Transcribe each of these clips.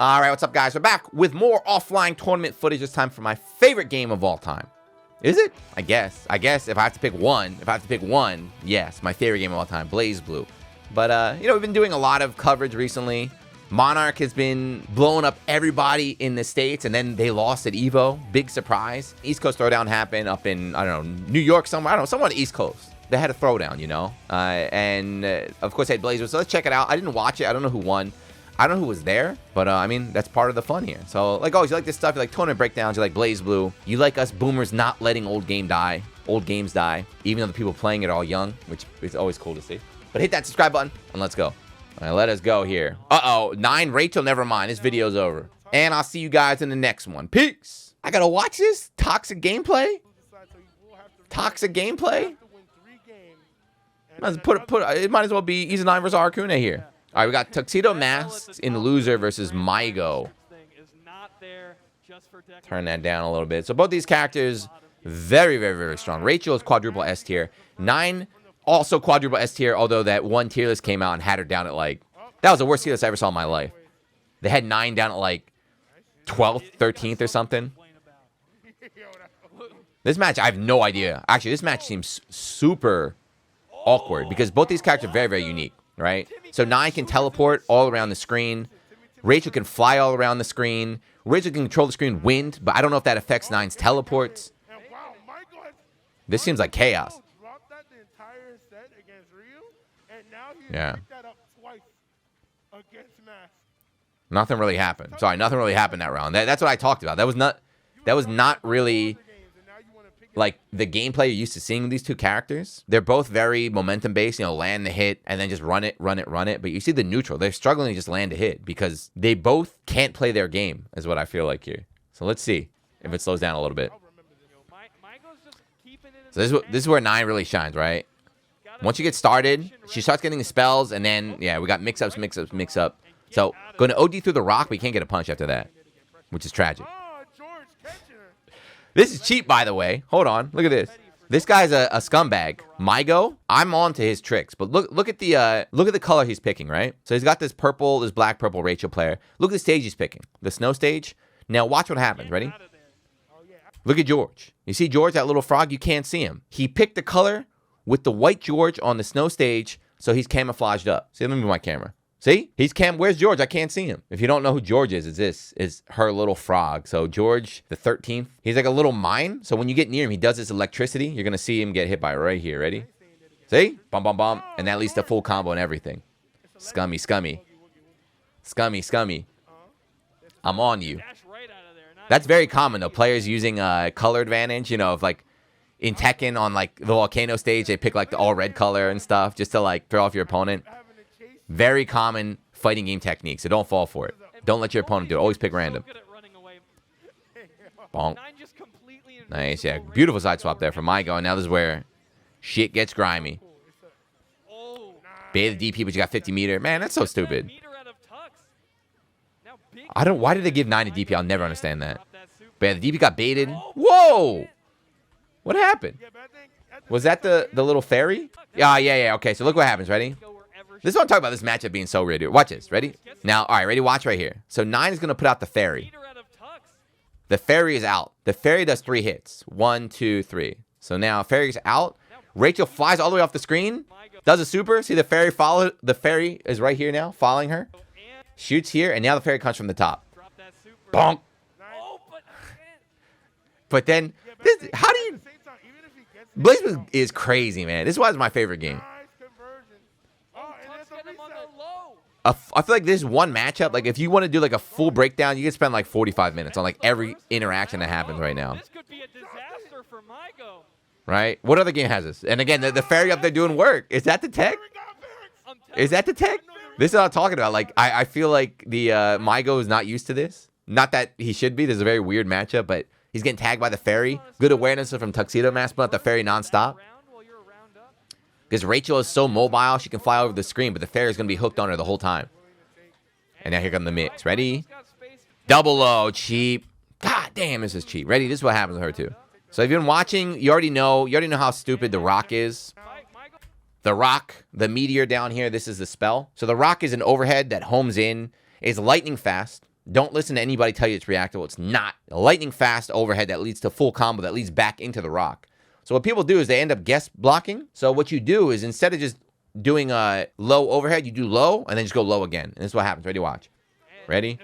All right, what's up, guys? We're back with more offline tournament footage. This time for my favorite game of all time. Is it? I guess if I have to pick one, yes, my favorite game of all time, Blazblue. But, you know, we've been doing a lot of coverage recently. Monarch has been blowing up everybody in the States, and then they lost at EVO. Big surprise. East Coast Throwdown happened up in, I don't know, New York somewhere. I don't know, somewhere on the East Coast. They had a throwdown, you know? Of course, they had Blazblue. So let's check it out. I didn't watch it. I don't know who won. I don't know who was there, but I mean, that's part of the fun here. So, like always, you like this stuff, you like tournament breakdowns, you like Blazblue, you like us boomers not letting old games die, even though the people playing it are all young, which is always cool to see. But hit that subscribe button, and let's go. All right, let us go here. Uh-oh, 9 Rachel, never mind, this video's over. And I'll see you guys in the next one. Peace! I gotta watch this? Toxic gameplay? Toxic gameplay? It might as well be ESAM versus Arcuna here. All right, we got TuxedoMask in loser versus Maigo. Turn that down a little bit. So both these characters, very, very, very strong. Rachel is quadruple S tier. 9, also quadruple S tier, although that one tier list came out and had her down at like, that was the worst tier list I ever saw in my life. They had 9 down at like 12th, 13th or something. This match, I have no idea. Actually, this match seems super awkward because both these characters are very, very unique. Right? So 9 can teleport all around the screen. Rachel can fly all around the screen. Rachel can control the screen wind, but I don't know if that affects 9's teleports. This seems like chaos. Yeah. Nothing really happened. Sorry, nothing really happened that round. That's what I talked about. That was not really like the gameplay you're used to seeing with these two characters. They're both very momentum based, you know, land the hit and then just run it. But you see the neutral, they're struggling to just land a hit because they both can't play their game, is what I feel like here. So let's see if it slows down a little bit. So this is where 9 really shines, right? Once you get started, she starts getting the spells, and then, yeah, we got mix-up. So going to OD through the rock, but you can't get a punch after that, which is tragic. This is cheap, by the way. Hold on. Look at this. This guy's a scumbag. Maigo, I'm on to his tricks. But look at the color he's picking, right? So he's got this black purple Rachel player. Look at the stage he's picking. The snow stage. Now watch what happens. Ready? Look at George. You see George, that little frog? You can't see him. He picked the color with the white George on the snow stage, so he's camouflaged up. See, let me move my camera. See? Where's George? I can't see him. If you don't know who George is her little frog. So George, the 13th, he's like a little mine. So when you get near him, he does this electricity. You're going to see him get hit by it right here. Ready? See? Bum, bum, bum. And that leads to full combo and everything. Scummy. I'm on you. That's very common, though. Players using color advantage, you know, if like in Tekken on like the volcano stage, they pick like the all red color and stuff just to like throw off your opponent. Very common fighting game technique, so don't fall for it. Don't let your opponent do it. Always pick random. Bonk. Nice, yeah. Beautiful side swap there from Maigo, and now this is where shit gets grimy. Bait the DP, but you got 50 meter. Man, that's so stupid. Why did they give 9 to DP? I'll never understand that. But yeah, the DP got baited. Whoa! What happened? Was that the little fairy? Yeah. Okay, so look what happens. Ready? This is what I'm talking about, this matchup being so weird, dude. Watch this. Ready? Now, all right, ready? Watch right here. So 9 is going to put out the fairy. The fairy is out. The fairy does 3 hits. 1, 2, 3. So now fairy's out. Rachel flies all the way off the screen. Does a super. See the fairy follow. The fairy is right here now, following her. Shoots here, and now the fairy comes from the top. Bonk. But then, how do you... Blazblue is crazy, man. This was my favorite game. I feel like this one matchup, like if you want to do like a full breakdown, you can spend like 45 minutes on like every interaction that happens right now. This could be a disaster for Maigo. Right? What other game has this? And again, the fairy up there doing work. Is that the tech? Is that the tech? This is what I'm talking about. Like I feel like the Maigo is not used to this. Not that he should be. This is a very weird matchup, but he's getting tagged by the fairy. Good awareness from TuxedoMask, but the fairy nonstop. Because Rachel is so mobile, she can fly over the screen, but the fairy is going to be hooked on her the whole time. And now here comes the mix. Ready? Double low, cheap. God damn, this is cheap. Ready? This is what happens with her too. So if you've been watching, you already know how stupid the rock is. The rock, the meteor down here, this is the spell. So the rock is an overhead that homes in, is lightning fast, Don't listen to anybody tell you it's reactable. It's not. A lightning fast overhead that leads to full combo that leads back into the rock. So what people do is they end up guess blocking. So what you do is instead of just doing a low overhead, you do low and then just go low again. And this is what happens. Ready? Watch. Ready?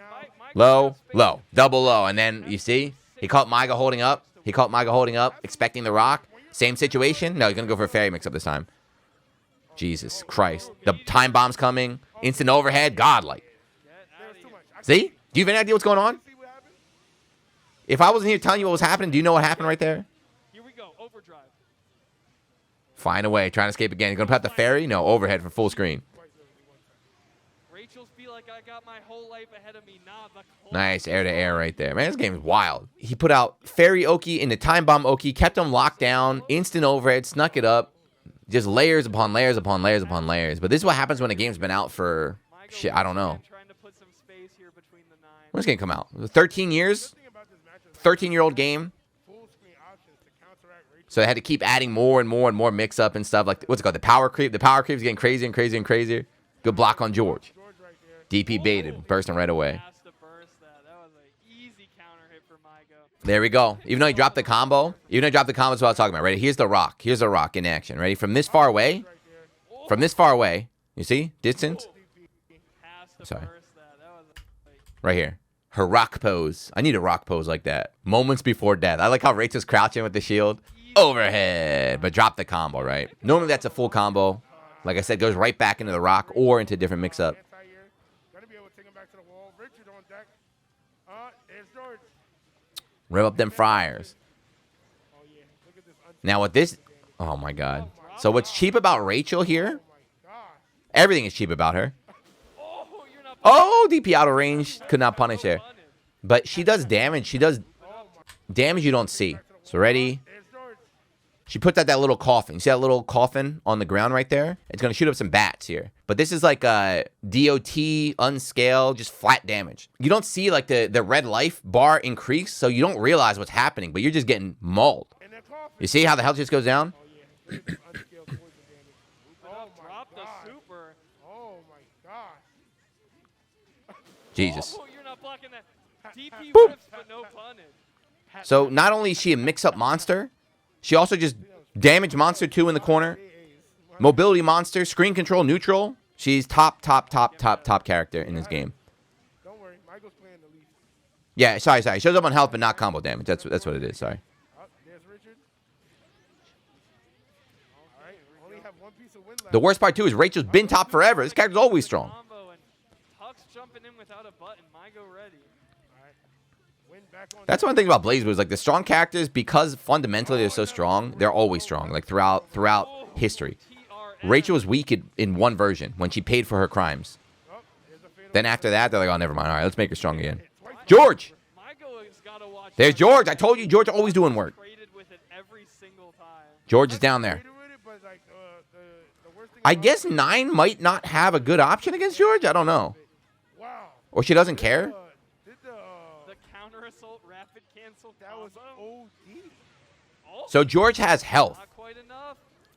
Low, low, double low. And then you see, he caught Maigo holding up. He caught Maigo holding up, expecting the rock. Same situation. No, he's going to go for a fairy mix up this time. Jesus Christ. The time bomb's coming. Instant overhead. Godlike. See? Do you have any idea what's going on? If I wasn't here telling you what was happening, do you know what happened right there? Here we go. Overdrive. Find a way. Trying to escape again. You're going to put the fairy? No, overhead for full screen. Rachel's feel like I got my whole life ahead of me. Nah, nice air to air right there. Man, this game is wild. He put out fairy Oki into time bomb Oki, kept him locked down, instant overhead, snuck it up. Just layers upon layers upon layers upon layers. But this is what happens when a game's been out for, shit, I don't know. When's this game come out? 13 years? 13-year-old game. So they had to keep adding more and more and more mix-up and stuff. Like, what's it called? The power creep. The power creep is getting crazier and crazier and crazier. Good block on George. DP baited. Bursting right away. There we go. Even though he dropped the combo. Even though he dropped the combo, that's what I was talking about. Ready? Here's the rock. Here's the rock in action. Ready? From this far away. From this far away. You see? Distance. Sorry. Right here. Her rock pose. I need a rock pose like that. Moments before death. I like how Rachel's crouching with the shield. Overhead. But drop the combo, right? Normally that's a full combo. Like I said, goes right back into the rock or into a different mix-up. Rev up them fryers. Now with this... Oh, my God. So what's cheap about Rachel here? Everything is cheap about her. Oh, DP out of range. Could not punish her. But she does damage. She does damage you don't see. So ready? She puts out that little coffin. You see that little coffin on the ground right there? It's going to shoot up some bats here. But this is like a DOT, unscaled, just flat damage. You don't see like the red life bar increase, so you don't realize what's happening, but you're just getting mauled. You see how the health just goes down? Jesus. Boop. So not only is she a mix-up monster, she also just damage monster 2 in the corner. Mobility monster, screen control, neutral. She's top character in this game. Don't worry, Maigo's playing the least. Yeah, sorry. Shows up on health, but not combo damage. That's what it is. Sorry. There's Richard. All right, only have one piece of win left. The worst part too is Rachel's been top forever. This character's always strong. That's one thing about Blazblue is like the strong characters, because fundamentally they're so strong, they're always strong. Like throughout history. Rachel was weak in one version when she paid for her crimes. Then after that, they're like, oh, never mind. All right, let's make her strong again. George! There's George. I told you, George always doing work. George is down there. I guess 9 might not have a good option against George. I don't know. Or she doesn't care. So George has health.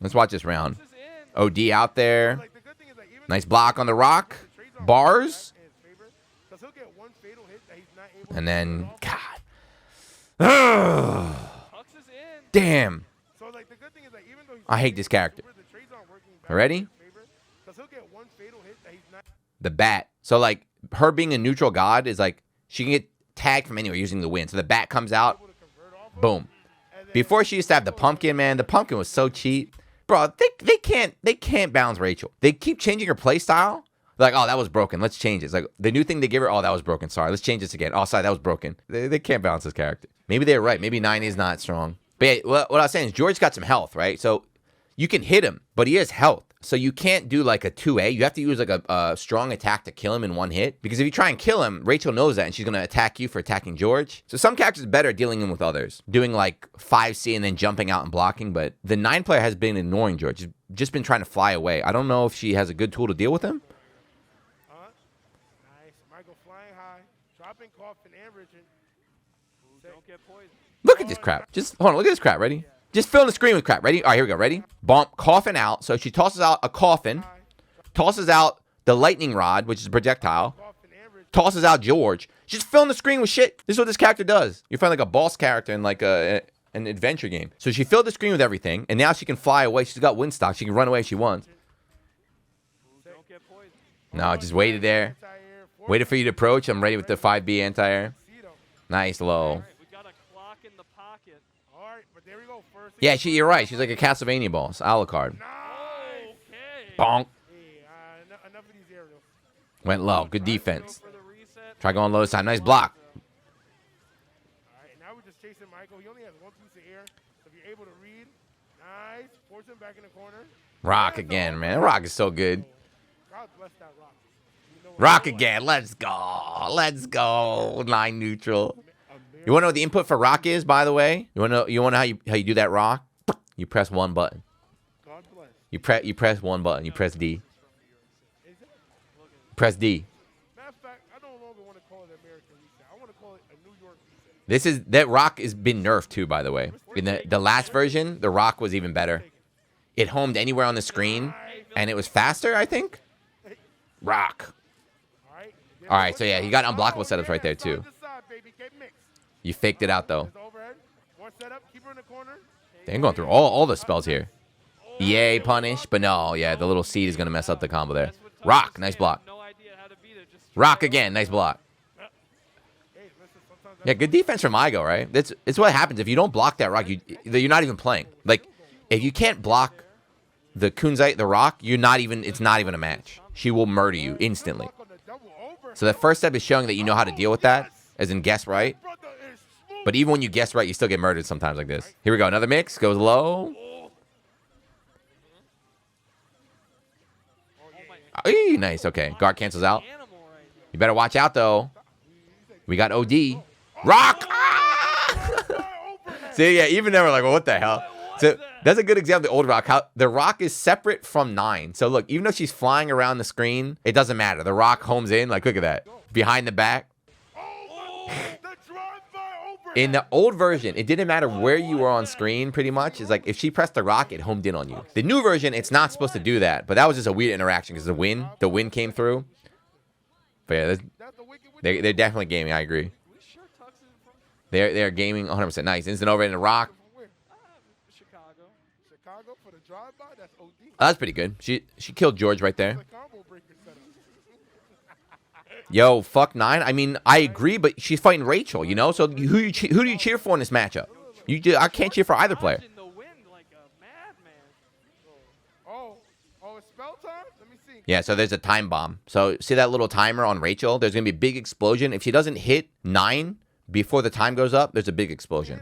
Let's watch this round. OD out there. Nice block on the rock. Bars. And then, God. Damn. I hate this character. Ready? The bat. So, like, her being a neutral god is like, she can get tagged from anywhere using the wind. So the bat comes out. Boom. Before she used to have the pumpkin, man. The pumpkin was so cheap. Bro, they can't balance Rachel. They keep changing her play style. They're like, oh, that was broken. Let's change it. It's like the new thing they give her, oh, that was broken. Sorry, let's change this again. Oh, sorry, that was broken. They can't balance this character. Maybe they're right. Maybe 9 is not strong. But yeah, what I was saying is George got some health, right? So you can hit him, but he has health. So you can't do like a 2A. You have to use like a strong attack to kill him in one hit. Because if you try and kill him, Rachel knows that, and she's going to attack you for attacking George. So some characters are better at dealing in with others. Doing like 5C and then jumping out and blocking. But the 9 player has been ignoring George. She's just been trying to fly away. I don't know if she has a good tool to deal with him. Nice. Maigo flying high. Dropping coffin and Richard. Don't get poisoned. Look at this crap. Just, hold on, look at this crap. Ready? Just filling the screen with crap. Ready? All right, here we go. Ready? Bump, coffin out. So she tosses out a coffin, tosses out the lightning rod, which is a projectile, tosses out George. She's filling the screen with shit. This is what this character does. You find like a boss character in like an adventure game. So she filled the screen with everything, and now she can fly away. She's got wind stock. She can run away if she wants. Don't get poisoned. No, just waited there. Waited for you to approach. I'm ready with the 5B anti-air. Nice low. All right, we got a clock in the pocket. All right, but there we go. First. Yeah, you're right. She's like a Castlevania boss. Alucard. Nice. Okay. Bonk. Hey, enough of these aerials. Went low. Good defense. For the reset. Try going low this time. Nice block. All right, now we're just chasing Michael. He only has one piece of air, so if you're able to read, nice. Force him back in the corner. Rock again, man. Rock is so good. God bless that rock. You know what? Rock again. Let's go. Let's go. 9 neutral. You want to know what the input for rock is, by the way? You want to know how you do that rock? You press one button. God bless. You press one button. You press D. Is it? Press D. Matter of fact, I no longer want to call it American reset. I want to call it a New York reset. This is that rock has been nerfed too, by the way. In the last version, the rock was even better. It homed anywhere on the screen, and it was faster, I think. Rock. All right, so yeah, you got unblockable setups right there too. You faked it out though. They're going through all the spells here. EA punish, but no, yeah, the little seed is gonna mess up the combo there. Rock, nice block. No idea how to beat it. Just Rock again, nice block. Yeah, good defense from Maigo, right? It's what happens if you don't block that rock. You're not even playing. Like, if you can't block the Kunzite, the rock, it's not even a match. She will murder you instantly. So the first step is showing that you know how to deal with that, as in guess right. But even when you guess right, you still get murdered sometimes like this. Here we go, another mix, goes low. Eee, nice, okay. Guard cancels out. You better watch out, though. We got OD. Rock! Ah! See, yeah, even then we're like, well, what the hell? So that's a good example of the old rock. How the rock is separate from 9. So look, even though she's flying around the screen, it doesn't matter. The rock homes in. Like, look at that. Behind the back. In the old version, it didn't matter where you were on screen, pretty much. It's like, if she pressed the rock, it homed in on you. The new version, it's not supposed to do that. But that was just a weird interaction because the wind came through. But yeah, they're definitely gaming, I agree. They're gaming 100%. Nice. Instant over in the rock. Chicago for the drive-by, that's OD. Oh, that's pretty good. She killed George right there. Yo, fuck 9. I mean, I agree, but she's fighting Rachel, you know? So who do you cheer for in this matchup? I can't cheer for either player. Oh, it's spell time? Let me see. Yeah, so there's a time bomb. So see that little timer on Rachel? There's going to be a big explosion. If she doesn't hit 9 before the time goes up, there's a big explosion.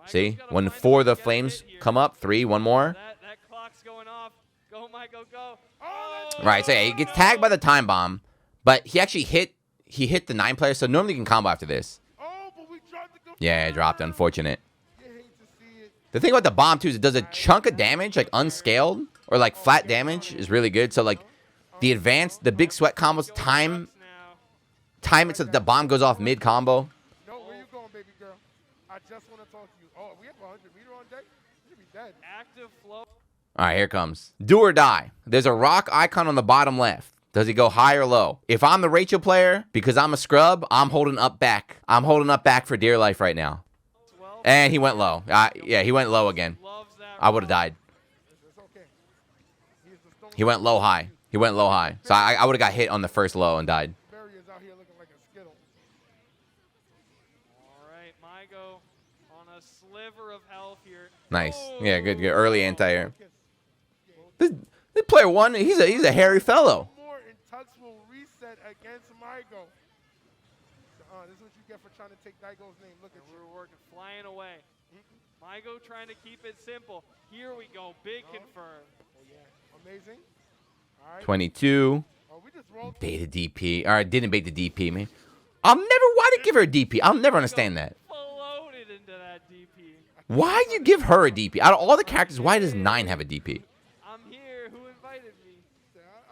See? When 4 of the flames come up, 3, one more. That clock's going off. Go, Michael, go. Oh! Right, so yeah, he gets tagged by the time bomb, but he actually hit the 9 player, so normally he can combo after this. Oh, but we dropped the Yeah, it dropped. Unfortunate. You hate to see it. The thing about the bomb, too, is it does a chunk of damage, like unscaled, or like flat damage is really good. So, like, the advanced, the big sweat combos, time it so that the bomb goes off mid-combo. No, where you going, baby girl? I just want to talk to you. Oh, we have a 100-meter on deck? You should be dead. Active flow. All right, here it comes. Do or die. There's a rock icon on the bottom left. Does he go high or low? If I'm the Rachel player, because I'm a scrub, I'm holding up back. I'm holding up back for dear life right now. And he went low. Yeah, he went low again. I would have died. It's okay. He went low high. He went low high. So I would have got hit on the first low and died. Barriers out here looking like a skittle. All right, Maigo on a sliver of health here. Nice. Yeah, good. Early anti-air. This player 1, he's a hairy fellow. More in Tux will reset against Maigo. This is what you get for trying to take Daigo's name. Look at you. We're working, flying away. Maigo trying to keep it simple. Here we go. Big confirm. Oh, yeah. Amazing. All right. 22. Oh, we just rolled. Bait a DP. All right, didn't bait the DP, man. Why did you give her a DP? I'll never understand that. Floated into that DP. Why do you give her a DP? Out of all the characters, why does 9 have a DP? I'm here. Who invited me?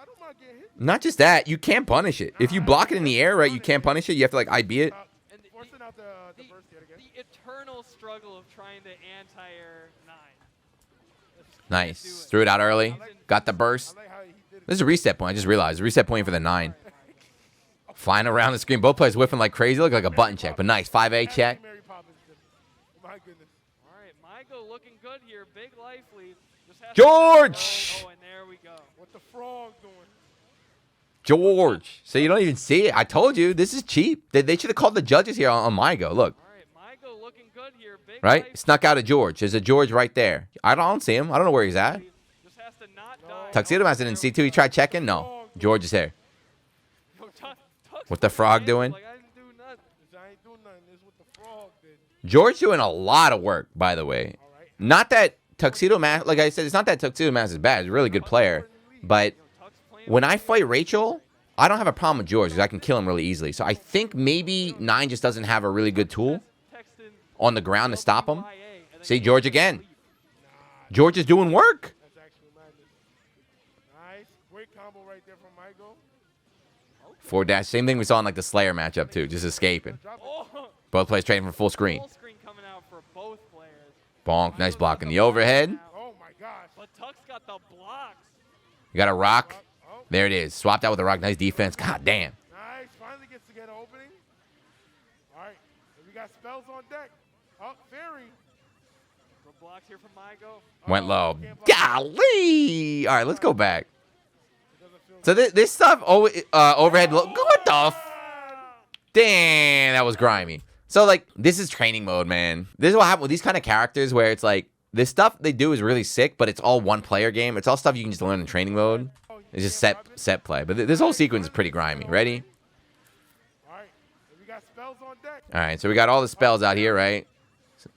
I don't mind getting hit. Not just that, you can't punish it. If you block it in the air, right, you can't punish it. You have to, like, IB it. And Forcing out the burst yet again. the eternal struggle of trying to anti-air 9. Nice. Threw it out early. Got the burst. I like how he did it. This is a reset point. I just realized. A reset point for the 9. Flying around the screen. Both players whiffing like crazy. Look like a button check, but nice. 5A check. Mary Poppins. My goodness. All right, Maigo looking good here. Big life lead. Just has to- George! Oh, and there we go. What the frog doing? George. So you don't even see it. I told you, this is cheap. They should have called the judges here on Maigo. Look. All right, Maigo looking good here. Big Right? life Snuck out a George. There's a George right there. I don't see him. I don't know where he's at. lead. Just has to not die. Tuxedo Mask didn't see too. He tried checking. No. George is here. Yo, Tux What the frog doing? Like, I didn't do nothing. I ain't doing nothing. This is what the frog did. George doing a lot of work, by the way. All right. Not that Tuxedo Mask, like I said, it's not that Tuxedo Mask is bad. He's a really good player. But Tux playing when I fight Rachel, I don't have a problem with George because I can kill him really easily. So I think maybe 9 just doesn't have a really good tool texting on the ground to stop him. YA, and then See, George again. George is doing work. That's actually madness. Nice. Great combo right there from Maigo. 4-dash. Same thing we saw in like the Slayer matchup too. Just escaping. Drop it. Oh, Both players trading for full screen. full screen coming out for both players. Bonk. Nice block in the overhead. Oh my gosh. But Tux got the blocks. You got a rock. Oh, There it is. Swapped out with a rock. Nice defense. God damn. nice. Finally gets to get an opening. All right. And we got spells on deck. Oh, Fairy. For blocks here from Maigo. Went low. Can't block. Golly. All right, let's go back. It doesn't feel So this stuff, overhead, what the damn, that was grimy. So, like, this is training mode, man. This is what happens with these kind of characters where it's like, this stuff they do is really sick, but it's all one-player game. It's all stuff you can just learn in training mode. It's just set play. But this whole sequence is pretty grimy. Ready? All right. And we got spells on deck. All right, so we got all the spells out here, right? So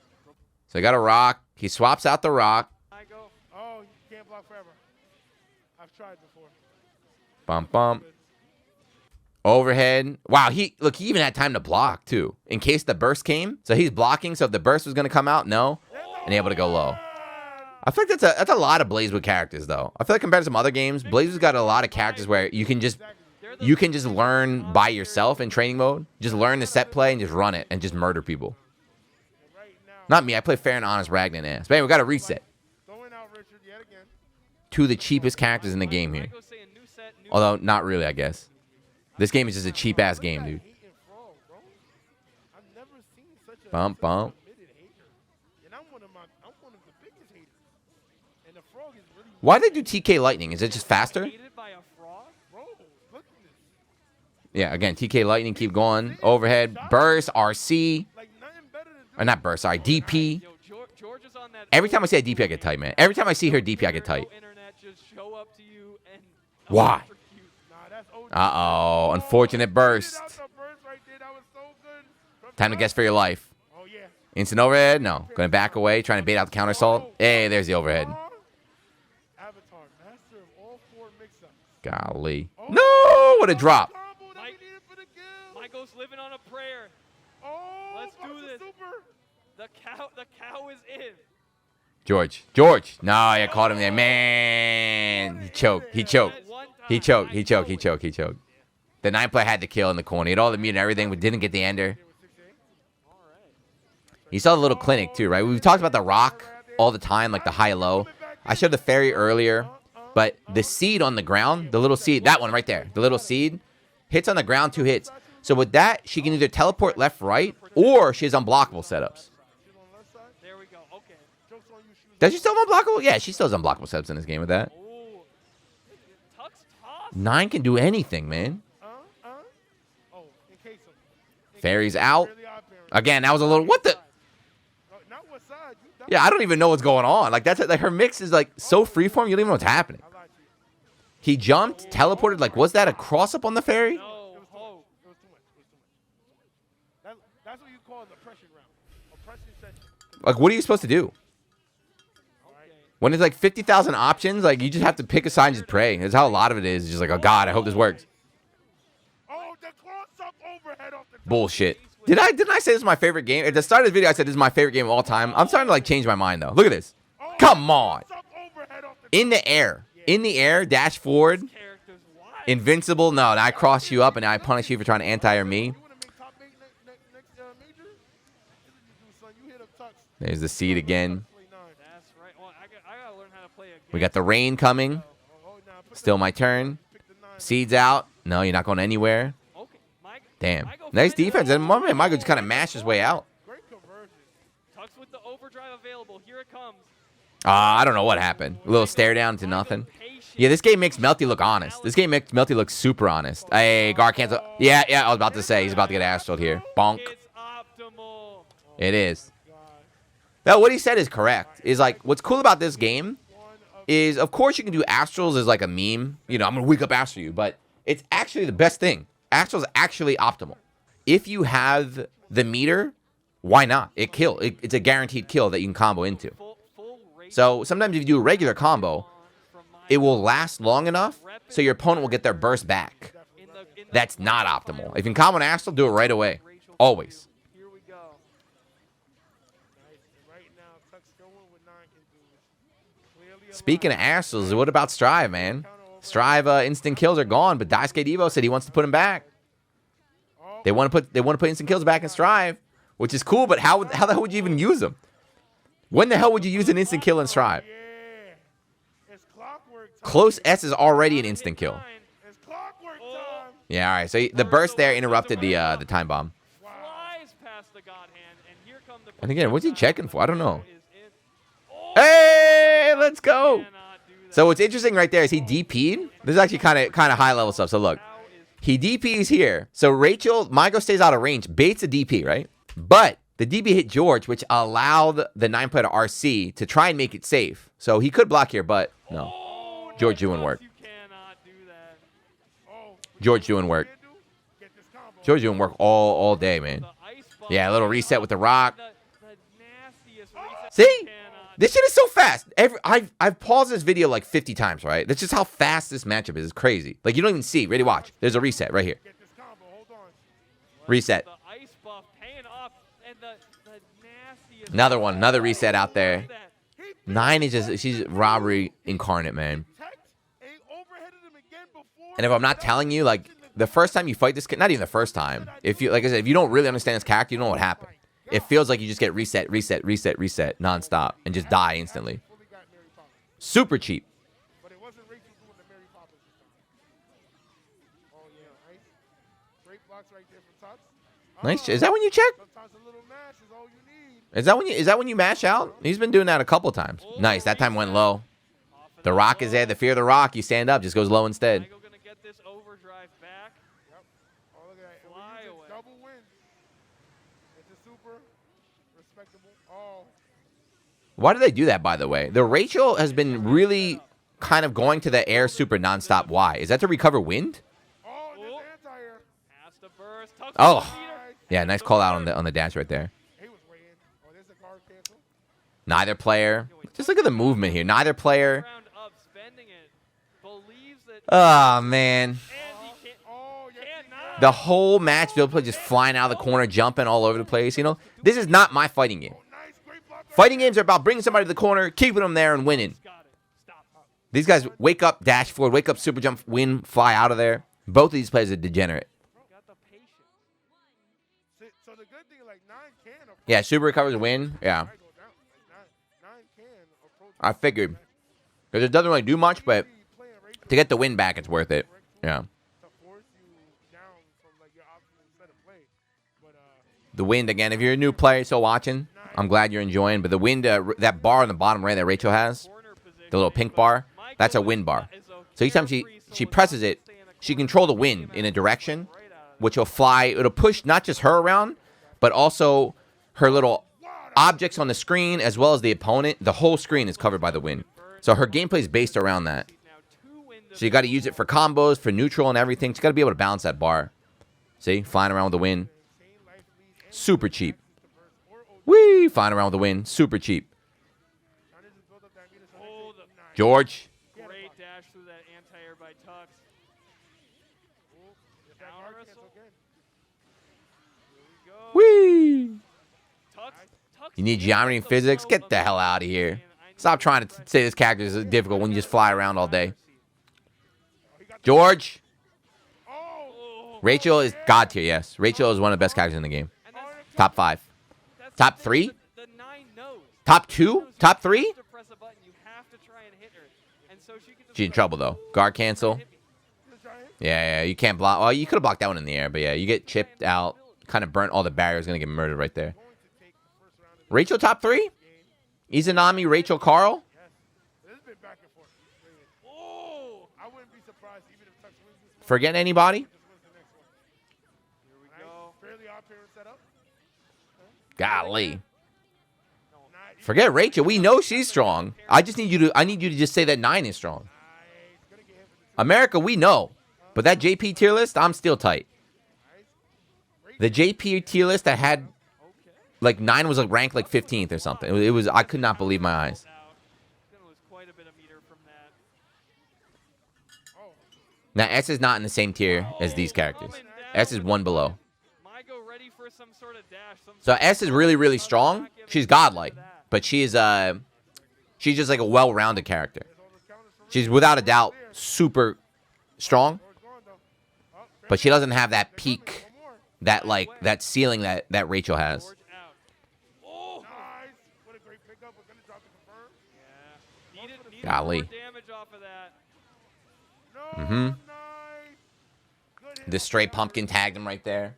we got a rock. He swaps out the rock. Maigo. Oh, you can't block forever. I've tried before. Bump, bump. Overhead. Wow, he even had time to block, too, in case the burst came. So he's blocking, so if the burst was going to come out, no. And able to go low. I feel like that's a lot of Blazblue characters, though. I feel like compared to some other games, Blazblue's got a lot of characters where you can just learn by yourself in training mode. Just learn the set play and just run it and just murder people. Right now. Not me. I play fair and honest Ragnar ass. But anyway, we got to reset. Throwing out Richard yet again. Two of the cheapest characters in the game here. Maigo saying new set, new Although, not really, I guess. This game is just a cheap-ass game, dude. Hating frog, bro. I've never seen such a Bump, bump. committed hater. And I'm one of the biggest haters. And the frog is really Why do they do TK Lightning? Is it just faster? hated by a frog. bro. Look at this. Yeah, again, TK Lightning, keep going. Overhead, burst, RC. Like nothing better than Or not burst, sorry, DP. Yo, George is on that. Every time I see a DP, I get tight, man. Every time I see her DP, I get tight. Internet just show up to you and Why? electrocute. Nah, that's OG. Uh-oh, unfortunate burst. Out the burst right there. That was so good. From Time to Plup. guess for your life. Oh yeah. Instant overhead? No. Going to back away, trying to bait out the counter assault. Hey, there's the overhead. Avatar, master of all 4 mix-ups. Golly. No! What a drop. Combo that we Mike- needed for the kill. Maigo's living on a prayer. Oh, Let's do Fox this. Super. The cow is in. George. George. No, I caught him there. Man. He choked. He choked. One time, He choked. He Maigo choked. He with- choked. He choked. The 9 player had to kill in the corner. He had all the mute and everything, but didn't get the ender. All right. You saw the little clinic too, right? We've talked about the rock all the time, like the high-low. I showed the fairy earlier, but the seed on the ground, the little seed, that one right there, the little seed, hits on the ground 2 hits. So with that, she can either teleport left, right, or she has unblockable setups. There we go. Okay. Jokes on you, shoes. Does she still have unblockable? Yeah, she still has unblockable setups in this game with that. Ooh. Tux toss. 9 can do anything, man. Oh, in case of. Fairy's out. Again, that was a little, what the? Not what side. You Yeah, I don't even know what's going on. Like, that's like her mix is like so freeform, you don't even know what's happening. I lied to you. He jumped, teleported, like, was that a cross-up on the fairy? No. Ho. It was too much. It was too much. That's what you call an oppression round. Oppression session. Like, what are you supposed to do? Okay. When there's like 50,000 options, like, you just have to pick a side and just pray. That's how a lot of it is. Just like, oh, God, I hope this works. Oh, the cross-up overhead off the top. Bullshit. Didn't I say this is my favorite game? At the start of the video, I said this is my favorite game of all time. I'm starting to, like, change my mind, though. Look at this. Oh, Come on. cross-up overhead off the In the air. In the air, dash forward. Characters wild. Invincible. No, I cross you up and I punish you for trying to anti-air me. You want to make top 8 next major? This is what you do, son. You hit up Tux. There's the seed again. Play 9. That's right. Well, I gotta learn how to play a game. We got the rain coming. Oh, nah, put Still the- my turn. pick the 9. Seeds out. No, you're not going anywhere. Okay. Damn. Nice defense. And my man Maigo just kind of mashed his way out. Great conversion. Tux with the overdrive available. Here it comes. I don't know what happened. A little stare down to nothing. Yeah, this game makes Melty look honest. This game makes Melty look super honest. Hey, guard cancel. Yeah, I was about to say he's about to get astraled here. Bonk. It's optimal. It is. Now, what he said is correct. Is like, what's cool about this game is, of course, you can do astrals as like a meme. You know, I'm going to wake up astral you. But it's actually the best thing. Astral is actually optimal. If you have the meter, why not? It's a guaranteed kill that you can combo into. So sometimes if you do a regular combo, it will last long enough so your opponent will get their burst back. That's not optimal. If you can combo an astral, do it right away. Always. Here we go. Right now, Tux going with 9 into Speaking of astrals, what about Strive, man? Strive instant kills are gone, but Daisuke Devo said he wants to put them back. They want to put instant kills back in Strive, which is cool. But how the hell would you even use them? When the hell would you use an instant kill in Strive? Close S is already an instant kill. It's clockwork time. Yeah, all right. So the burst there interrupted the time bomb. Flies past the God Hand, and here come the And again, what's he checking for? I don't know. Hey, let's go. So what's interesting right there is he DP'd. This is actually kind of high level stuff. So look, he DP's here. So Rachel, Maigo stays out of range, baits a DP, right? But the DP hit George, which allowed the 9-player to RC to try and make it safe. So he could block here, but no. George doing work. George doing work. George doing work all day, man. Yeah, a little reset with the rock. See? This shit is so fast. I've paused this video like 50 times, right? That's just how fast this matchup is. It's crazy. Like, you don't even see. Ready, watch. There's a reset right here. Reset. Another one. Another reset out there. 9 is just, she's robbery incarnate, man. And if I'm not telling you, like, the first time you fight this kid, not even the first time, if you, like I said, if you don't really understand this character, you don't know what happened. It feels like you just get reset nonstop and just die instantly. Super cheap. Nice. Is that when you check? Is that when you mash out? He's been doing that a couple times. Nice. That time went low. The rock is there. The fear of the rock. You stand up, just goes low instead. Why do they do that, by the way? The Rachel has been really kind of going to the air super nonstop. Why? Is that to recover wind? Oh. Yeah, nice call out on the dash right there. Neither player. Just look at the movement here. Neither player. Oh, man. The whole match, they'll play just flying out of the corner, jumping all over the place. You know, this is not my fighting game. Fighting games are about bringing somebody to the corner, keeping them there, and winning. These guys wake up, dash forward, wake up, super jump, win, fly out of there. Both of these players are degenerate. Yeah, super recovers, win. Yeah. I figured. Because it doesn't really do much, but to get the win back, it's worth it. Yeah. The wind, again, if you're a new player still watching, I'm glad you're enjoying. But the wind, that bar on the bottom right that Rachel has, the little pink bar, that's a wind bar. So each time she presses it, she controls the wind in a direction, which will fly. It'll push not just her around, but also her little objects on the screen, as well as the opponent. The whole screen is covered by the wind. So her gameplay is based around that. So you got to use it for combos, for neutral and everything. You got to be able to balance that bar. See? Flying around with the wind. Super cheap. Whee! Flying around with the wind. Super cheap. George. Great dash through that anti-air by Tux. Whee! You need geometry and physics? Get the hell out of here. Stop trying to say this character is difficult when you just fly around all day. George. Rachel is God tier, yes. Rachel is one of the best characters in the game. Top 5. Top 3? Top 2? Top 3? She's in trouble, though. Guard cancel. Yeah, you can't block. Well, you could have blocked that one in the air, but yeah, you get chipped out, kind of burnt all the barriers, gonna get murdered right there. Rachel top 3? Izanami, Rachel, Carl? Forgetting anybody? Golly. Forget Rachel. We know she's strong. I need you to just say that 9 is strong. America, we know. But that JP tier list, I'm still tight. The JP tier list that had like 9 was like ranked like 15th or something. It was I could not believe my eyes. Now S is not in the same tier as these characters. S is one below. So S is really, really strong. She's godlike, but she's just like a well-rounded character. She's without a doubt super strong, but she doesn't have that peak, that ceiling that Rachel has. Golly. The stray pumpkin tagged him right there.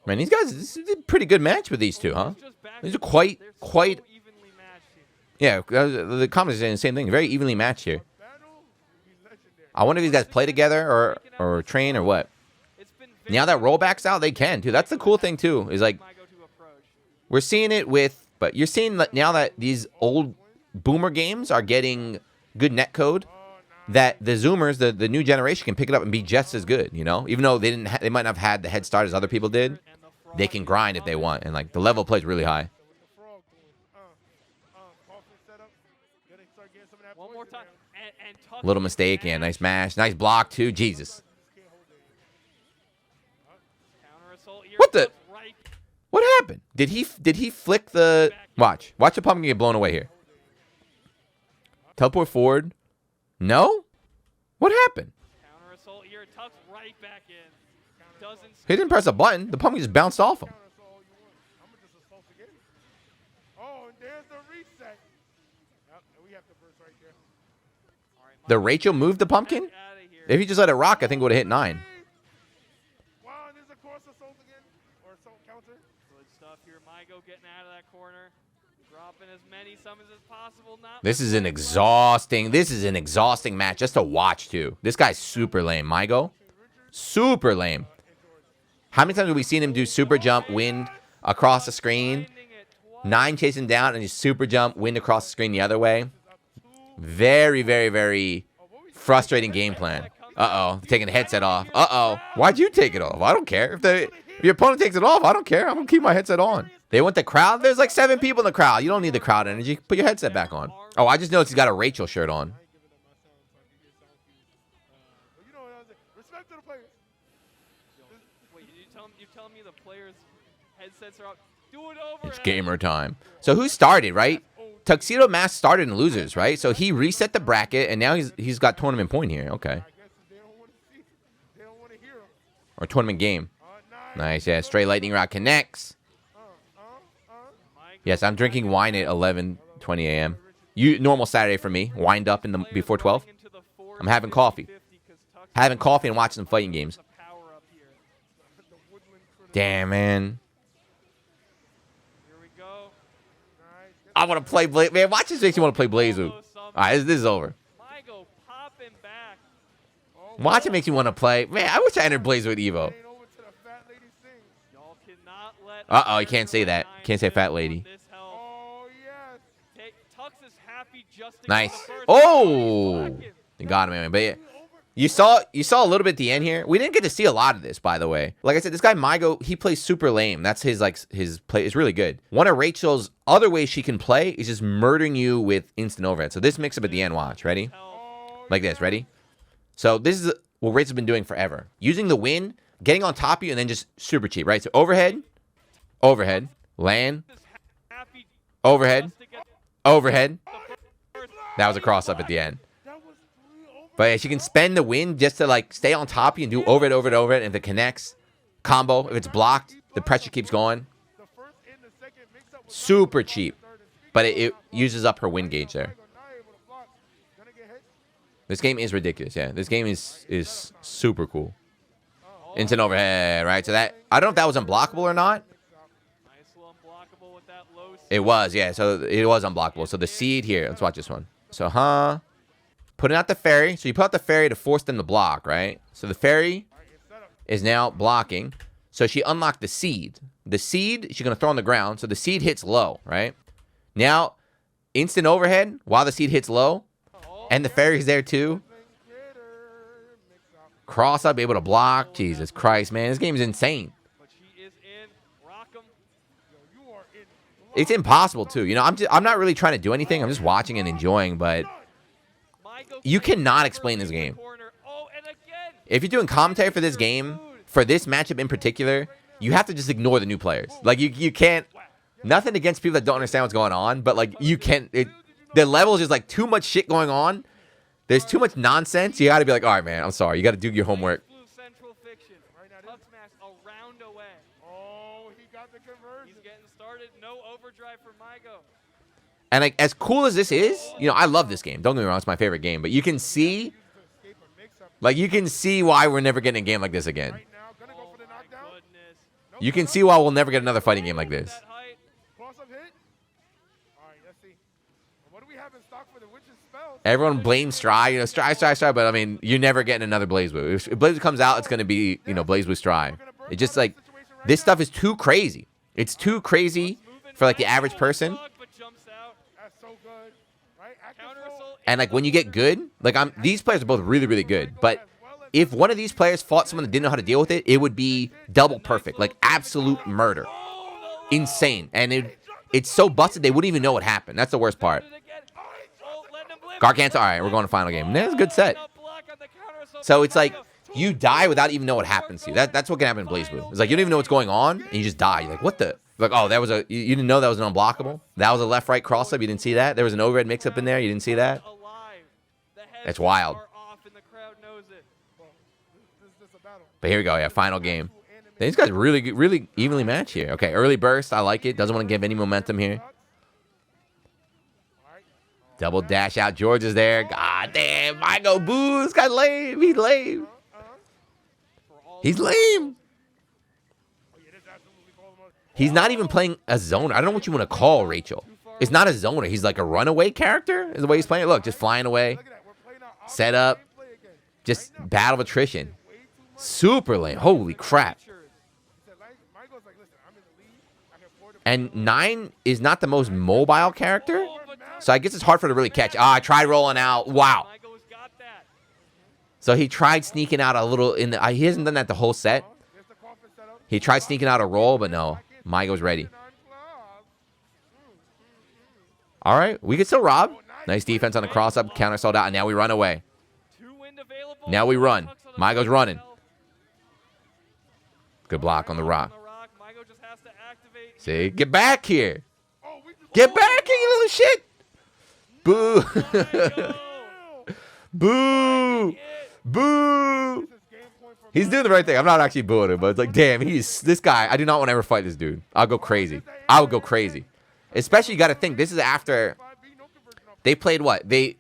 Man, these guys, this is a pretty good match with these two, huh? These are quite. Yeah, the comments are saying the same thing. Very evenly matched here. I wonder if these guys play together or train or what. Now that rollback's out, they can too. That's the cool thing too. Is like we're seeing it with, but you're seeing that now that these old boomer games are getting good netcode, that the Zoomers, the new generation, can pick it up and be just as good. You know, even though they they might not have had the head start as other people did, they can grind if they want, and like the level of play is really high. One more time. Little mistake, yeah, nice mash, nice block too. Jesus. What the? What happened? Did he flick the? Watch the pumpkin get blown away here. Teleport forward. No? What happened? He didn't press a button. The pumpkin just bounced off him. The Rachel moved the pumpkin? If he just let it rock, I think it would have hit 9. This is an exhausting match just to watch too. This guy's super lame. Maigo, super lame. How many times have we seen him do super jump, wind across the screen? 9 chasing down and just super jump, wind across the screen the other way. Very, very, very frustrating game plan. Uh-oh, taking the headset off. Uh-oh, why'd you take it off? I don't care. If your opponent takes it off, I don't care. I'm going to keep my headset on. They want the crowd? There's like 7 people in the crowd. You don't need the crowd energy. Put your headset back on. Oh, I just noticed he's got a Rachel shirt on. Wait, you telling me the players' headsets are up? Do it over. It's gamer time. So who started, right? TuxedoMask started in losers, right? So he reset the bracket, and now he's got tournament point here. Okay. Or tournament game. Nice, yeah. Straight lightning rod connects. Yes, I'm drinking wine at 11:20 a.m. Normal Saturday for me. Wind up before 12. I'm having coffee. Having coffee and watching some fighting games. Damn, man. I want to play Blaze. Man, watch this makes you want to play Blazblue. All right, this is over. Watch it makes you want to play. Man, I wish I entered Blazblue with Evo. Uh-oh, you can't say that. Can't say fat lady. Nice. Oh! You got him, man. But yeah, you saw a little bit at the end here. We didn't get to see a lot of this, by the way. Like I said, this guy Maigo, he plays super lame. That's his play is really good. One of Rachel's other ways she can play is just murdering you with instant overhead. So this mix up at the end, watch. Ready? Like this, ready? So this is what Rachel's been doing forever. Using the win, getting on top of you, and then just super cheap, right? So overhead, overhead, land, overhead, overhead. That was a cross-up at the end. But yeah, she can spend the win just to like stay on top of you and do overhead, overhead, overhead. And if it connects, combo. If it's blocked, the pressure keeps going. Super cheap. But it uses up her win gauge there. This game is ridiculous. Yeah, this game is super cool. Instant overhead, right? So that I don't know if that was unblockable or not. Nice little unblockable with that low It was, yeah. So it was unblockable. So the seed here. Let's watch this one. So, putting out the fairy. So you put out the fairy to force them to block, right? So the fairy is now blocking. So she unlocked the seed. The seed, she's going to throw on the ground. So the seed hits low, right? Now, instant overhead while the seed hits low. And the fairy's there too. Cross up, able to block. Jesus Christ, man. This game is insane. But she is in. Rock 'em. It's impossible too. You know, I'm not really trying to do anything. I'm just watching and enjoying, but you cannot explain this game. Oh, and again. If you're doing commentary for this game, for this matchup in particular, you have to just ignore the new players. Like you can't. Nothing against people that don't understand what's going on, but like you can't. The level is just like too much shit going on. There's too much nonsense. You got to be like, all right, man. I'm sorry. You got to do your homework. Blazblue Central Fiction. TuxedoMask a round away. Oh, he got the conversion. He's getting started. No overdrive for Maigo. And like as cool as this is, you know, I love this game. Don't get me wrong, it's my favorite game. But you can see, like you can see why we're never getting a game like this again. Right now, gonna go for the knockdown. Goodness. You can see why we'll never get another fighting game like this. That height. Cross-up hit. All right, let's see. What do we have in stock for the witch's spell? Everyone blames Stry, you know, Stry, but I mean, you're never getting another BlazBlue. If BlazBlue comes out, it's going to be, you know, BlazBlue Stry. It's just like, this stuff is too crazy. It's too crazy for like the average person. But jumps out. That's so good. Right? Active Counter throw. assault. And like when you get good, like these players are both really, really good. But if one of these players fought someone that didn't know how to deal with it, it would be double perfect, like absolute murder. Insane. And it's so busted, they wouldn't even know what happened. That's the worst part. Garganta, all right, we're going to final game. That's a good set. So it's like you die without even know what happens to you. That's what can happen in BlazBlue. It's like you don't even know what's going on, and you just die. You're like, what the? Like, oh, that was a. You didn't know that was an unblockable. That was a left-right cross-up. You didn't see that. There was an overhead mix-up in there. You didn't see that. That's wild. But here we go. Yeah, final game. These guys really, really evenly matched here. Okay, early burst. I like it. Doesn't want to give any momentum here. Double dash out. George is there. God damn. Maigo boo. This guy's lame. He's lame. He's lame. He's not even playing a zoner. I don't know what you want to call Rachel. It's not a zoner. He's like a runaway character is the way he's playing it. Look, just flying away. Set up. Just battle of attrition. Super lame. Holy crap. And 9 is not the most mobile character. So I guess it's hard for her to really catch. I tried rolling out. Wow. So he tried sneaking out a little in the. He hasn't done that the whole set. He tried sneaking out a roll, but no. Maigo's ready. All right, we can still rob. Nice defense on the cross up, counter sold out, and now we run away. Now we run. Maigo's running. Good block on the rock. See, get back here. Get back here, you little shit. Boo. Boo. Boo. He's doing the right thing. I'm not actually booing him, but it's like, damn, this guy. I do not want to ever fight this dude. I'll go crazy. I would go crazy. Especially, you got to think, this is after they played what? The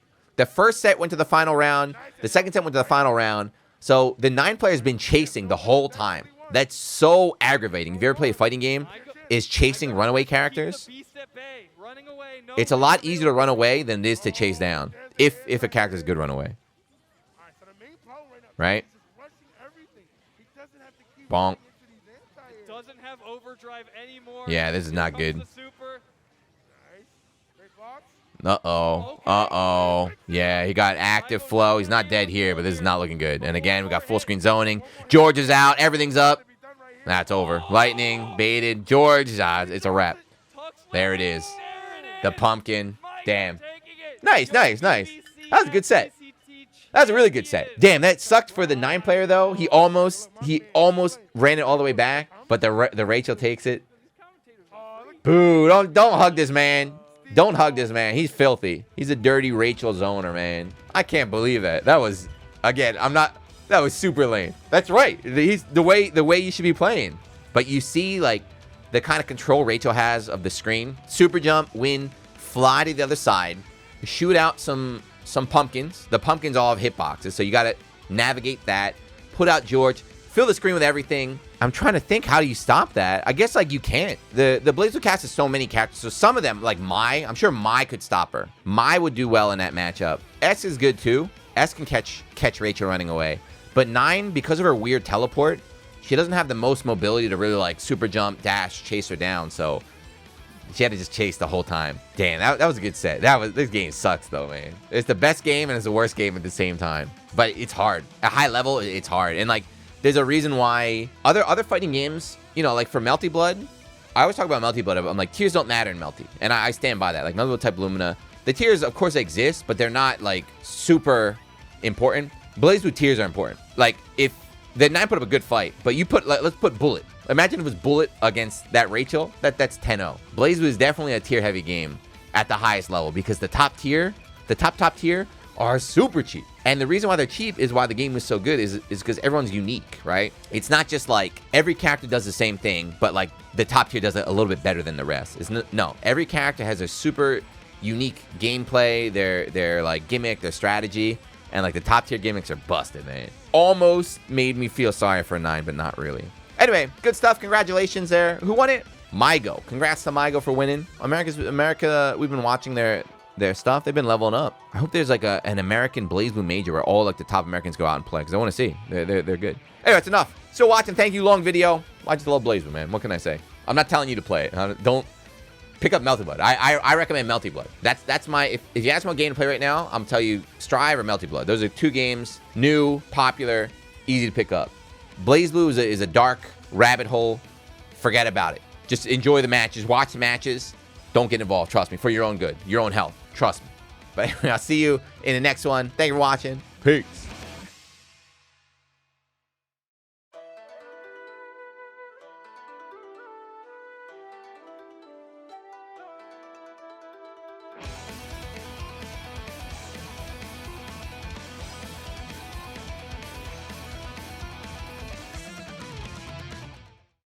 first set went to the final round. The second set went to the final round. So the 9 player's been chasing the whole time. That's so aggravating. If you ever play a fighting game, is chasing runaway characters. It's a lot easier to run away than it is to chase down. If a character's a good runaway. Right? Bonk. Doesn't have overdrive anymore. Yeah, this is not good. Uh-oh. Yeah, he got active flow. He's not dead here, but this is not looking good. And again, we got full screen zoning. George is out. Everything's up. That's over. Lightning, baited. George, it's a wrap. There it is. The pumpkin. Damn. Nice. That was a good set. That was a really good set. Damn, that sucked for the 9 player, though. He almost ran it all the way back, but the Rachel takes it. Boo, don't hug this man. Don't hug this man. He's filthy. He's a dirty Rachel zoner, man. I can't believe that. That was, again, that was super lame. That's right. He's the way you should be playing. But you see, like, the kind of control Rachel has of the screen. Super jump, win, fly to the other side, shoot out some some pumpkins. The pumpkins all have hitboxes, so you got to navigate that. Put out George. Fill the screen with everything. I'm trying to think, how do you stop that? I guess, like, you can't. The BlazBlue cast has so many characters, so some of them, like Mai, I'm sure Mai could stop her. Mai would do well in that matchup. S is good, too. S can catch Rachel running away. But 9, because of her weird teleport, she doesn't have the most mobility to really, like, super jump, dash, chase her down, so she had to just chase the whole time. Damn, that was a good set. This game sucks, though, man. It's the best game, and it's the worst game at the same time. But it's hard. At high level, it's hard. And, like, there's a reason why other fighting games, you know, like for Melty Blood, I always talk about Melty Blood. I'm like, tiers don't matter in Melty. And I stand by that. Like, Melty Blood type Lumina. The tiers, of course, they exist, but they're not, like, super important. BlazBlue tiers are important. Like, if the 9 put up a good fight, but you put, like, let's put Bullet. Imagine if it was Bullet against that Rachel. That's 10-0. BlazBlue is definitely a tier-heavy game at the highest level because the top tier, the top tier, are super cheap. And the reason why they're cheap is why the game is so good is because everyone's unique, right? It's not just like every character does the same thing, but like the top tier does it a little bit better than the rest. No, every character has a super unique gameplay, their like gimmick, their strategy, and like the top tier gimmicks are busted, man. Almost made me feel sorry for 9, but not really. Anyway, good stuff. Congratulations there. Who won it? Maigo. Congrats to Maigo for winning. America, we've been watching their stuff. They've been leveling up. I hope there's like an American BlazBlue major where all like the top Americans go out and play because I want to see. They're good. Anyway, that's enough. Still watching. Thank you. Long video. I just love BlazBlue, man. What can I say? I'm not telling you to play it. Don't pick up Melty Blood. I recommend Melty Blood. That's my if you ask me what game to play right now, I'm tell you Strive or Melty Blood. Those are 2 games, new, popular, easy to pick up. BlazBlue is a dark rabbit hole. Forget about it. Just enjoy the matches. Watch the matches. Don't get involved. Trust me. For your own good, your own health. Trust me. But I'll see you in the next one. Thank you for watching. Peace.